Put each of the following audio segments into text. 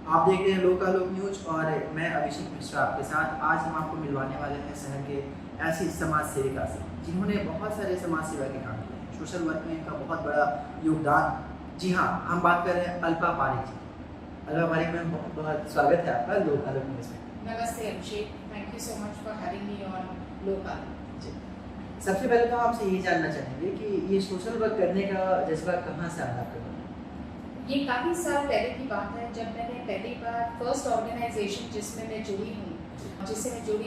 आप देख रहे हैं लोकल लोक न्यूज और मैं अभिषेक मिश्रा आपके साथ। आज हम आपको मिलवाने वाले हैं शहर के ऐसी समाज सेविका से जिन्होंने बहुत सारे समाज सेवा के काम किए हैं। सोशल वर्क में इनका बहुत बड़ा योगदान। जी हाँ, हम बात कर रहे हैं अल्पा पारिक जी। अल्पा पारिक में बहुत बहुत स्वागत है आपका लोकल लोक न्यूज में। नमस्ते Abhishek, thank you so much for having me on local. जी, सबसे पहले तो आपसे ये जानना चाहेंगे कि ये सोशल वर्क करने का जज्बा कहाँ से आया आपके मन में? ये काफ़ी साल पहले की बात है जब मैंने पहली बार फर्स्ट ऑर्गेनाइजेशन जिससे मैं जुड़ी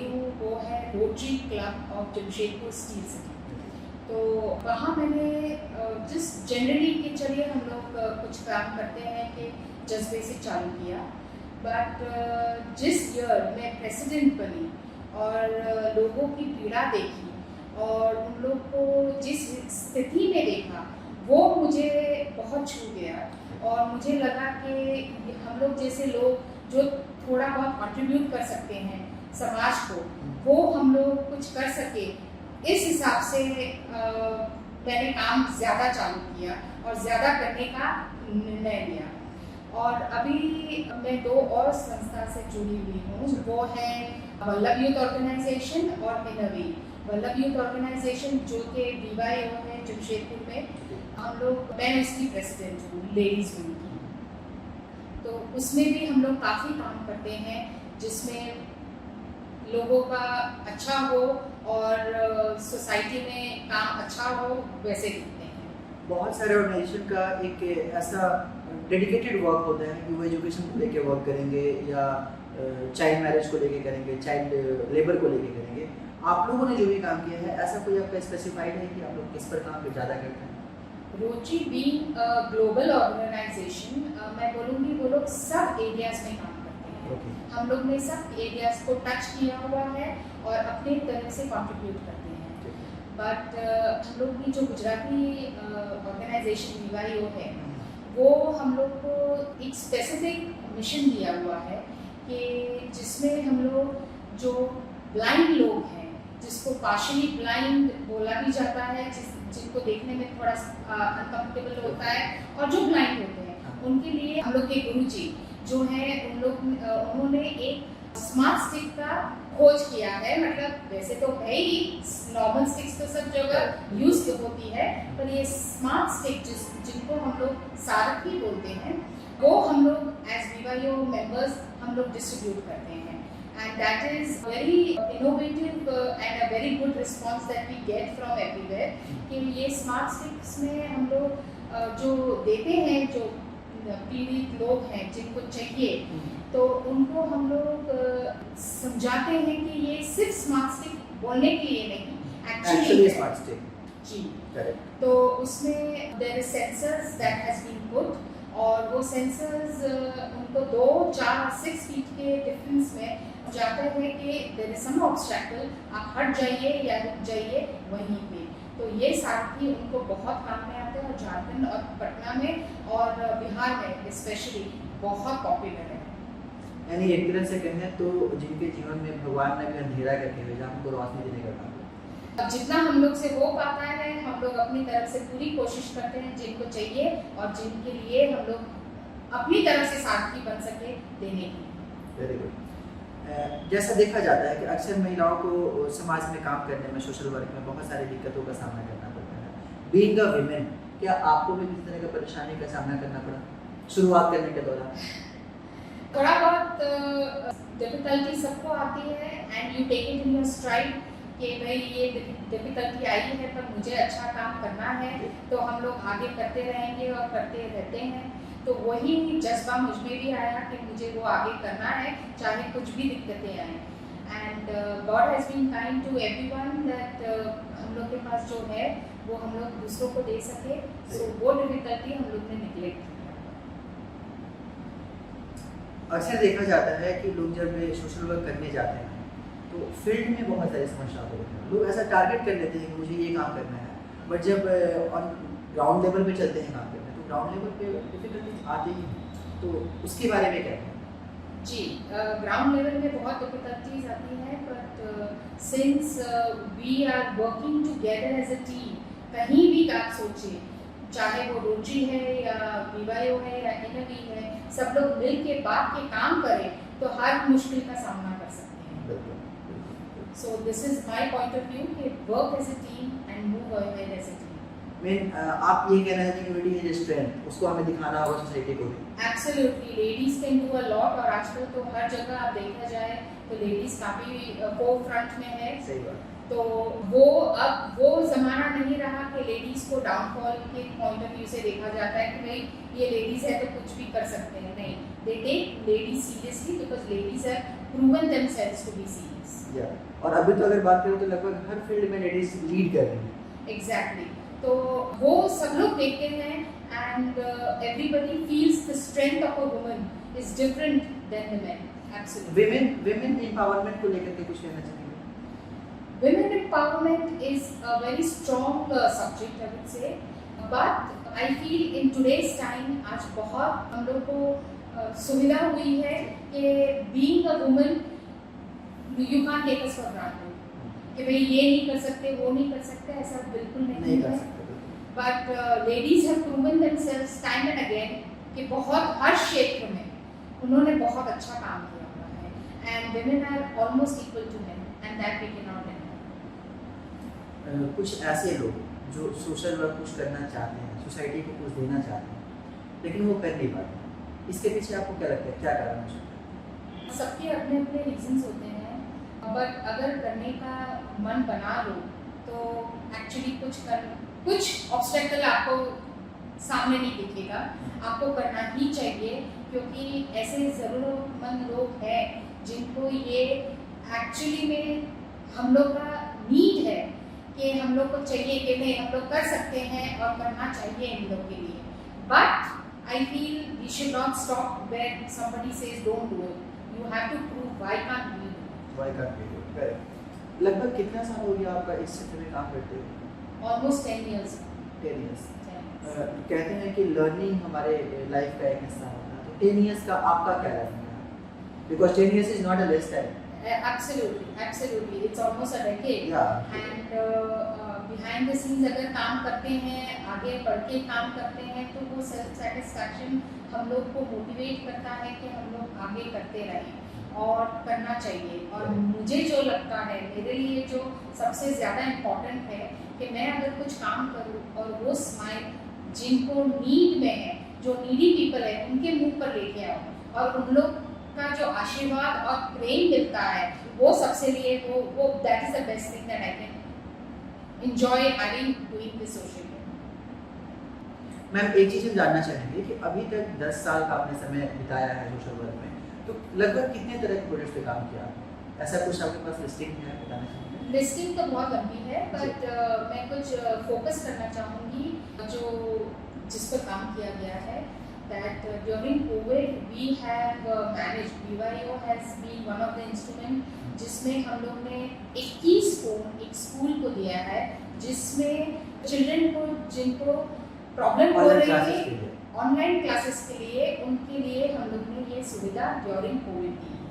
हूँ वो है rotary club of Jamshedpur steel city. तो वहाँ मैंने जिस जनरली कि चलिए हम लोग कुछ काम करते हैं कि जज्बे से चालू किया, बट जिस ईयर मैं प्रेसिडेंट बनी और लोगों की पीड़ा देखी और उन लोग को जिस स्थिति में देखा वो मुझे बहुत छू गया और मुझे लगा कि हम लोग जैसे लोग जो थोड़ा बहुत कंट्रीब्यूट कर सकते हैं समाज को, वो हम लोग कुछ कर सके। इस हिसाब से मैंने काम ज़्यादा चालू किया और ज़्यादा करने का निर्णय लिया। और अभी मैं 2 और संस्था से जुड़ी हुई हूँ, वो है वल्लभ यूथ ऑर्गेनाइजेशन और इनोवेट। वल्लभ यूथ ऑर्गेनाइजेशन जो कि DYO है जमशेदपुर में, हम लोग, मैं उसकी प्रेसिडेंट हूँ, लेडीज़ विंग की। तो उसमें भी हम लोग काफ़ी काम करते हैं जिसमें लोगों का अच्छा हो और सोसाइटी में काम अच्छा हो, वैसे करते हैं। बहुत सारे ऑर्गेनाइजेशन का एक ऐसा डेडिकेटेड वर्क होता है कि वो एजुकेशन को लेके वर्क करेंगे या चाइल्ड मैरिज को लेके करेंगे, चाइल्ड लेबर को लेके करेंगे। आप लोगों ने जो भी काम किया है, ऐसा कोई आपका स्पेसिफाइड है कि आप लोग किस पर काम ज़्यादा करते हैं? रोटरी बीइंग ग्लोबल ऑर्गेनाइजेशन, मैं बोलूँगी वो लोग सब एरियाज में काम करते हैं। हम लोग ने सब एरियाज को टच किया हुआ है और अपने तरफ से कंट्रीब्यूट करते हैं। बट हम लोग की जो गुजराती ऑर्गेनाइजेशन DYO है, वो हम लोग को एक स्पेसिफिक मिशन दिया हुआ है कि जिसमें हम लोग जो ब्लाइंड लोग हैं, जिसको पार्शियली ब्लाइंड बोला भी जाता है, जिनको देखने में थोड़ा अनकम्फर्टेबल होता है, और जो ब्लाइंड होते हैं उनके लिए हम लोग के गुरुजी जो हैं उन्होंने एक स्मार्ट स्टिक का खोज किया है। मतलब वैसे तो है ही, नॉर्मल स्टिक्स तो सब जगह यूज होती है, पर ये स्मार्ट स्टिक जिनको हम लोग सारथी बोलते हैं, वो हम लोग एज DYO मेंबर्स हम लोग डिस्ट्रीब्यूट करते हैं। And that is very innovative and a very good response that we get from everywhere कि ये स्मार्ट स्टिक्स में हम लोग जो देते हैं, जो पीड़ित लोग हैं जिनको चाहिए, तो उनको हम लोग समझाते हैं कि ये सिर्फ स्मार्ट स्टिक बोलने के लिए नहीं, एक्चुअली स्मार्ट स्टिक जी। करेक्ट। तो उसमें there is sensors that has been put, और वो सेंसर्स उनको 2, 4, 6 फीट के डिफरेंस में जाता है कि देयर इज सम ऑब्स्टैकल, आप हट जाइए या रुक जाइए वहीं पे। तो ये सारथी उनको बहुत काम में आते हैं और झारखंड और पटना में और बिहार में स्पेशली बहुत पॉपुलर है। यानी एक तरह से कहें तो जिनके जीवन में भगवान ने भी अंधेरा करके भेजा, हमको रोशनी देने का काम। अब जितना हम लोग से हो पाता है, हम लोग अपनी तरफ से पूरी कोशिश करते हैं जिनको चाहिए और जिनके लिए हम लोग अपनी तरफ से सारथी बन सके देने की। Very good. जैसा देखा जाता है कि अक्सर महिलाओं को समाज में काम करने में, सोशल वर्क में बहुत सारी दिक्कतों का सामना करना पड़ता है। बीइंग अ विमेन, क्या आपको भी किसी तरह का परेशानी का सामना करना पड़ा शुरुआत करने के दौरान? थोड़ा बहुत डिफिकल्टी सबको आती है and you take it in your stride कि भाई ये डिफिकल्टी आई है पर मुझे अच्छा काम करना है, तो हम लोग आगे करते रहेंगे और करते रहते हैं। तो वही जज्बा मुझ में भी आया कि मुझे वो आगे करना है चाहे कुछ भी दिक्कतें आएँ। And God has been kind to everyone that हम लोग के पास जो है वो हम लोग दूसरों को दे सके। सो वो डिफिकल्टी हम लोग ने निगलेक्ट किया। अक्सर देखा जाता है कि लोग जब सोशल वर्क करने जाते हैं तो फील्ड में बहुत सारी समस्याएं होती हैं। लोग ऐसा टारगेट कर लेते हैं कि मुझे ये काम करना है, बट जब ऑन ग्राउंड लेवल पे चलते हैं काम करने, तो ग्राउंड लेवल पे डिफिकल्टीज आती ही हैं। तो उसके बारे में क्या है? जी, ग्राउंड लेवल में बहुत डिफिकल्टीज आती हैं, but since we are working together as a team, कहीं भी आप सोचिए चाहे वो रोटरी है या बीवाईओ है या एनवी है, सब लोग मिल के बात के काम करें तो हर मुश्किल का सामना कर सकते हैं। बिल्कुल बिल्कुल। So this is my point of view कि work as a team and move ahead as a team. आप ये कहना चाहते हैं कि यूनिटी इज स्ट्रेंथ, उसको हमें दिखाना होगा सोसाइटी को भी। Absolutely, ladies can do a lot और आजकल तो हर जगह आप देखा जाए तो लेडीज काफी फोर फ्रंट में है। सही बात। तो वो अब वो ज़माना नहीं रहा कि लेडीज़ को डाउनफॉल के पॉइंट ऑफ व्यू से देखा जाता है कि भाई ये लेडीज़ है तो कुछ भी कर सकते हैं। नहीं, they take ladies seriously because ladies have proven themselves to be serious. या और अभी तो अगर बात करें तो लगभग हर फील्ड में लेडीज लीड कर रही हैं। एग्जैक्टली, तो वो सब लोग देखते हैं and everybody feels the strength of a woman is different than the man. Absolutely. Women empowerment को लेकर के कुछ कहना चाहेंगे? Women empowerment is a very strong subject, I would say, but I feel in today's time आज बहुत हम लोग को सुविधा हुई है कि being a woman you can't take us for granted कि भाई ये नहीं कर सकते, वो नहीं कर सकते, ऐसा बिल्कुल नहीं कर है। सकते। But ladies have proven themselves time and again कि बहुत हर क्षेत्र में उन्होंने बहुत अच्छा काम किया हुआ है and women are almost equal to men and that we cannot deny। कुछ ऐसे लोग जो सोशल वर्क कुछ करना चाहते हैं, सोसाइटी को कुछ देना चाहते हैं, लेकिन वो कर नहीं पाते, इसके पीछे आपको क्या लगता है, क्या कारण हो सकता है? सबके अपने अपने रीजंस होते हैं, बट अगर करने का मन बना लो तो एक्चुअली कुछ ऑब्स्टेकल आपको सामने नहीं दिखेगा, आपको करना ही चाहिए क्योंकि ऐसे ज़रूरतमंद लोग हैं जिनको ये एक्चुअली में हम लोग का नीड है कि हम लोग को चाहिए कि नहीं हम लोग कर सकते हैं और करना चाहिए इन लोग के लिए। But I feel we should not stop when somebody says don't do it, you have to prove why can't we do it. Why can't we do it, correct. लगभग कितना साल हो गया आपका इस क्षेत्र में काम करते हुए? Almost 10 years. 10 इयर्स। कहते हैं कि लर्निंग हमारे लाइफ का एक हिस्सा होता है, तो 10 इयर्स का आपका क्या लर्निंग है? Because 10 years is not a less time. Absolutely, it's almost a decade। Yeah. And behind the scenes अगर काम करते हैं, आगे बढ़ के काम करते हैं तो वो सेल्फ सेटिस्फैक्शन हम लोग को मोटिवेट करता है कि हम लोग आगे करते रहें और करना चाहिए। और मुझे जो लगता है मेरे लिए जो सबसे ज़्यादा इम्पोर्टेंट है कि मैं अगर कुछ काम करूँ और वो स्माइल जिनको नीड में है, जो नीडी पीपल है, उनके मुंह पर लेके आऊँ और उन लोग का जो आशीर्वाद और प्रेम मिलता है वो सबसे लिए वो that is the best thing that I can enjoy having doing this social work. Ma'am एक चीज़ हम जानना चाहेंगे कि अभी तक 10 साल का आपने समय बिताया है सोशल वर्क में, तो लगभग कितने तरह के प्रोजेक्ट्स पे काम किया आपने? ऐसा कुछ आपके पास लिस्टिंग है, बताना चाहेंगे? लिस्टिंग तो बहुत लंबी है बट मैं कुछ फोकस करना चाहूँगी जो जिस पर काम किया गया है। That during COVID we have managed, BYO has been one of the instrument जिसमें हम लोग ने 21 फोन एक स्कूल को दिया है जिसमें चिल्ड्रन को जिनको प्रॉब्लम हो रही है ऑनलाइन क्लासेस के लिए, उनके लिए हम लोग ने ये सुविधा ड्यूरिंग कोविड दी है।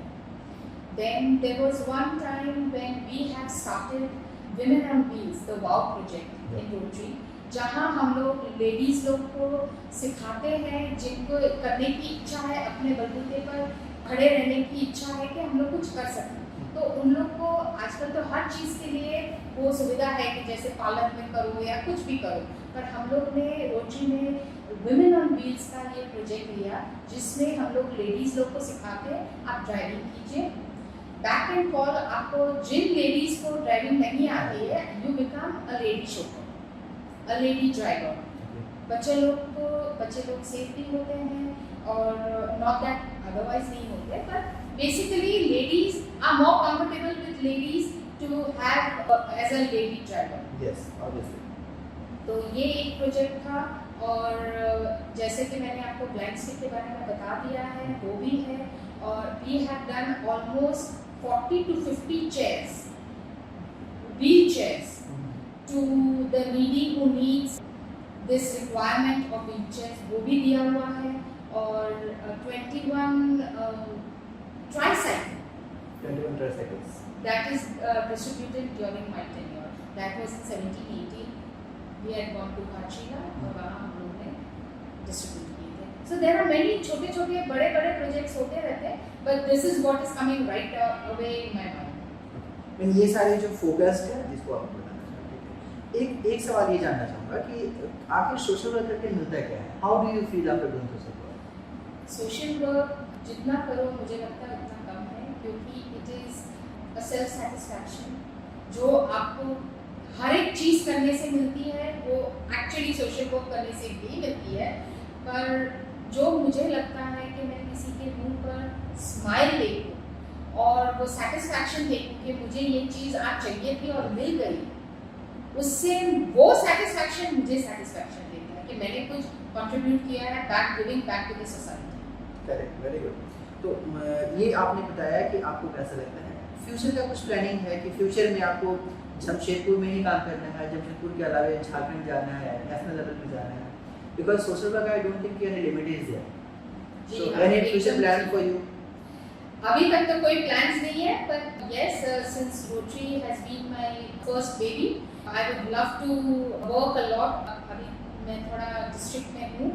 Then there was one time when we have started Women on Wheels, the WOW project in Rotary, जहाँ हम लोग लेडीज़ लोग को सिखाते हैं जिनको करने की इच्छा है, अपने बलबूते पर खड़े रहने की इच्छा है कि हम लोग कुछ कर सकें। तो उन लोग को आजकल तो हर चीज़ के लिए वो सुविधा है कि जैसे पार्लर में करो या कुछ भी करो, पर हम लोग ने रोटरी में वुमेन ऑन व्हील्स का ये प्रोजेक्ट लिया जिसमें हम लोग लेडीज़ लोग को सिखाते हैं आप ड्राइविंग कीजिए, बैक एंड फॉल। आपको जिन लेडीज़ को ड्राइविंग नहीं आती है you become a lady chauffeur, a lady driver. बच्चे लोग सेफ भी होते हैं और नॉट दैट अदरवाइज नहीं होते, पर basically ladies are more comfortable with ladies to have as a lady driver. Yes, obviously. तो ये एक प्रोजेक्ट था और जैसे कि मैंने आपको ब्लाइंड स्टिक के बारे में बता दिया है वो भी है। और we have done almost 40 to 50 chairs, wheelchairs to the needy who needs this requirement of wheelchairs, वो भी दिया हुआ है। और 21 tricycles that is distributed during my tenure, that was in 17-18। We had gone to Kachila और वहाँ हम लोगों ने डिस्ट्रीब्यूट किए थे. सो देयर आर मेनी छोटे छोटे बड़े बड़े प्रोजेक्ट्स होते रहते हैं, but this is what is coming right away in my mind. ये सारे जो फोकस्ड है जिसको आप बताना चाहते हैं, एक सवाल ये जानना चाहूँगा कि आखिर सोशल वर्क करके मिलता क्या है? How do you feel after doing social work? Social work जितना करो मुझे लगता है उतना कम है, क्योंकि it is a self satisfaction जो आपको हर एक चीज़ करने से मिलती है, वो एक्चुअली सोशल वर्क करने से भी मिलती है. पर जो मुझे लगता है कि मैं किसी के मुंह पर स्माइल देखूं और वो सेटिस्फैक्शन देखूं कि मुझे ये चीज़ आज चाहिए थी और मिल गई, उससे वो सेटिस्फैक्शन मुझे सेटिस्फैक्शन देता है कि मैंने कुछ कंट्रीब्यूट किया है, back giving back to the society. Correct, very good. तो ये आपने बताया कि आपको कैसा लगता है. फ्यूचर का कुछ प्लानिंग है कि फ्यूचर में आपको जमशेदपुर में ही काम करना है, जमशेदपुर के अलावा झारखंड जाना है, नेशनल लेवल पे जाना है? Because social work I don't think any limit is there. So any future plan for you? अभी तक तो कोई प्लान्स नहीं है, but yes, since Rotary has been my first baby, I would love to work a lot. अभी मैं थोड़ा district में हूँ,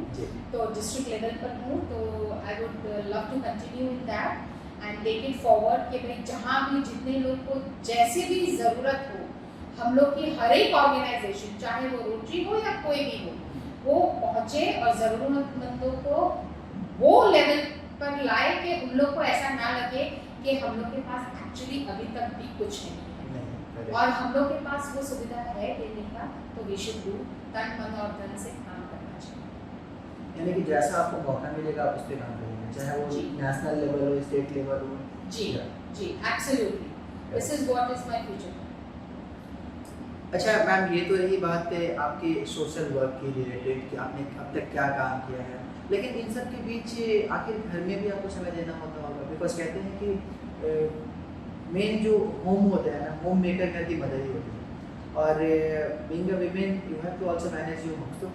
तो डिस्ट्रिक्ट लेवल पर हूँ, तो I would love to continue in that and take it forward कि भाई जहाँ भी जितने लोग को जैसे भी ज़रूरत हो, हम लोग की हर एक ऑर्गेनाइजेशन चाहे वो रोटरी हो या कोई भी हो, वो पहुँचे और ज़रूरतमंदों को वो लेवल पर लाए कि उन लोग को ऐसा ना लगे कि हम लोग के पास एक्चुअली अभी तक भी कुछ नहीं है, और हम लोग के पास वो सुविधा है देने का, तो वी शुड डू तन मन और धन से काम करना चाहिए. यानी कि जैसा आपको मौका मिलेगा आप उस पर काम करेंगे, चाहे वो नेशनल लेवल हो, स्टेट लेवल हो. जी जी, absolutely. This is what is my future. अच्छा मैम, ये तो रही बात है आपके सोशल वर्क के रिलेटेड कि आपने अब तक क्या काम किया है, लेकिन इन सब के बीच आखिर घर में भी आपको समय देना होता होगा. बिकॉज कहते हैं कि मेन जो होम होता है ना, होम मेकर घर की मदर ही होती है, और being a women you have to also manage your home. तो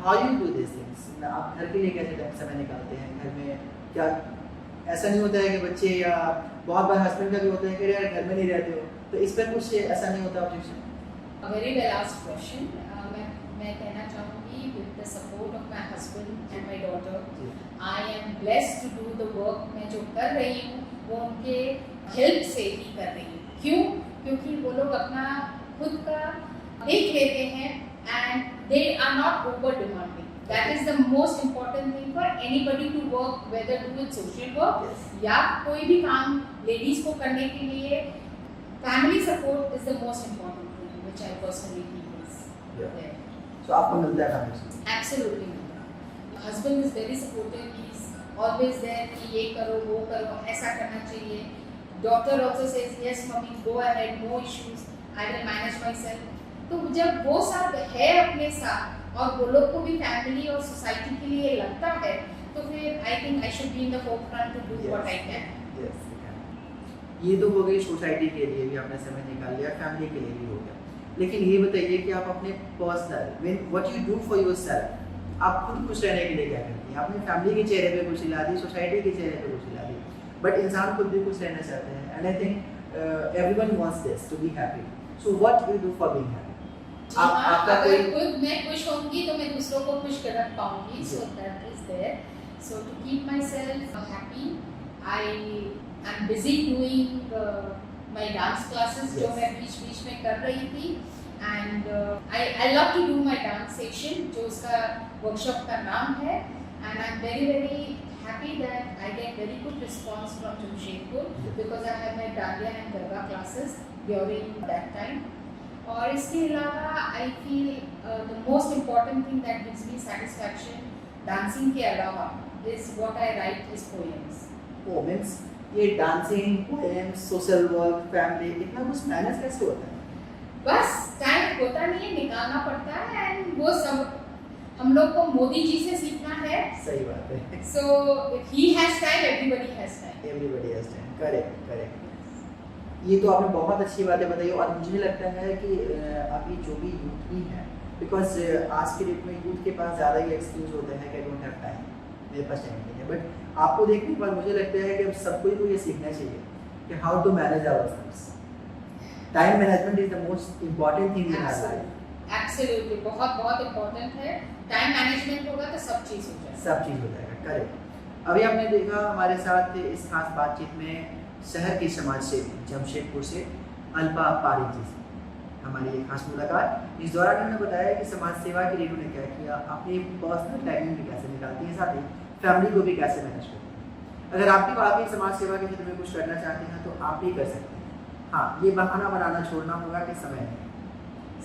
how you do this things? आप घर के लिए कैसे समय निकालते हैं? घर में क्या ऐसा नहीं होता है कि बच्चे या बहुत बार हस्बैंड का भी होता है कि यार घर में नहीं रहते हो, तो इस पर कुछ ऐसा नहीं होता objection? Very well asked question. मैं कहना चाहूँगी with the support of my husband and my daughter, I am blessed to do the work. मैं जो कर रही हूँ वो उनके हेल्प से ही कर रही हूँ. क्यों? क्योंकि वो लोग अपना खुद का देख लेते हैं and they are not over demanding. That is the most important thing for anybody to work, whether do with social work या कोई भी काम लेडीज को करने के लिए. Family support is the most important thing which I personally feel is there. तो आपको मिलता है फैमिली से? Absolutely. Husband is very supportive. He's always there कि ये करो, वो करो, ऐसा करना चाहिए. Daughter also says yes mommy, go ahead, no issues, I will manage myself. तो जब वो सब है अपने साथ और वो लोग को भी फैमिली और सोसाइटी के लिए लगता है, तो फिर I think I should be in the forefront to do what I can. Yes, you can. ये तो हो गई सोसाइटी के लिए भी आपने समय निकाल लिया, फैमिली के लिए भी हो गया. लेकिन ये बताइए कि आप अपने personal what you do for yourself, आप खुद खुश रहने के लिए क्या करती हैं? आपने फैमिली के चेहरे पे खुशी ला दी, सोसाइटी के चेहरे पे खुशी ला दी, बट इंसान खुद भी खुश रहना चाहते हैं. And I think everyone wants this to be happy. So what you do for being happy? आपका अगर खुद मैं खुश होंगी तो मैं दूसरों को खुश कर पाऊंगी. So that is there. So to keep my self happy, I am busy doing my dance classes जो मैं बीच बीच में कर रही थी. And I love to do my dance session जो उसका वर्कशॉप का नाम है. And I am very very happy that I get very good response from Jamshedpur because I have my Dandiya and Garba classes during that time. और इसके अलावा I feel the most important thing that gives me satisfaction dancing के अलावा is what I write is poems. Poems? ये dancing, poems, social work, family, इतना कुछ manage कैसे होता है? बस टाइम होता नहीं है, निकालना पड़ता है. एंड वो सब हम लोग को मोदी जी से सीखना है. सही बात है. So if he has time, everybody has time. Everybody has time. Correct, correct. ये तो आपने बहुत अच्छी बातें बताई और मुझे लगता है कि अभी जो भी यूथ ही है, बिकॉज आज के डेट में यूथ के पास ज़्यादा ही एक्सक्यूज होते हैं कि आई डोंट हैव टाइम, मेरे पास टाइम नहीं है. बट आपको देखने के बाद मुझे लगता है कि अब सबको को ये सीखना चाहिए कि how to manage our selves. Time management is the most important thing in our life. Absolutely, बहुत बहुत इम्पोर्टेंट है। टाइम मैनेजमेंट होगा तो सब चीज़ हो जाएगा। सब चीज़ हो जाएगा, करेक्ट। अभी आपने देखा हमारे साथ इस खास बातचीत में शहर की समाज सेवी जमशेदपुर से अल्पा पारिक जी से हमारी ये खास मुलाकात। इस दौरान उन्होंने बताया कि समाज सेवा के लिए उन्होंने क्या किया, अपनी पर्सनल टाइमिंग भी कैसे निकालती है, साथ ही फैमिली को भी कैसे मैनेज करती है। अगर आप भी वाकई समाज सेवा के क्षेत्र में कुछ करना चाहते हैं तो आप भी कर सकते हैं। हाँ, ये बहाना बनाना छोड़ना होगा कि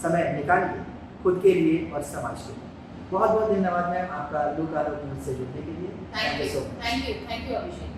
समय निकालिए खुद के लिए और समाज के लिए। बहुत बहुत धन्यवाद मैम आपका लोकालोक न्यूज़ से जुड़ने के लिए। Thank you Abhishek.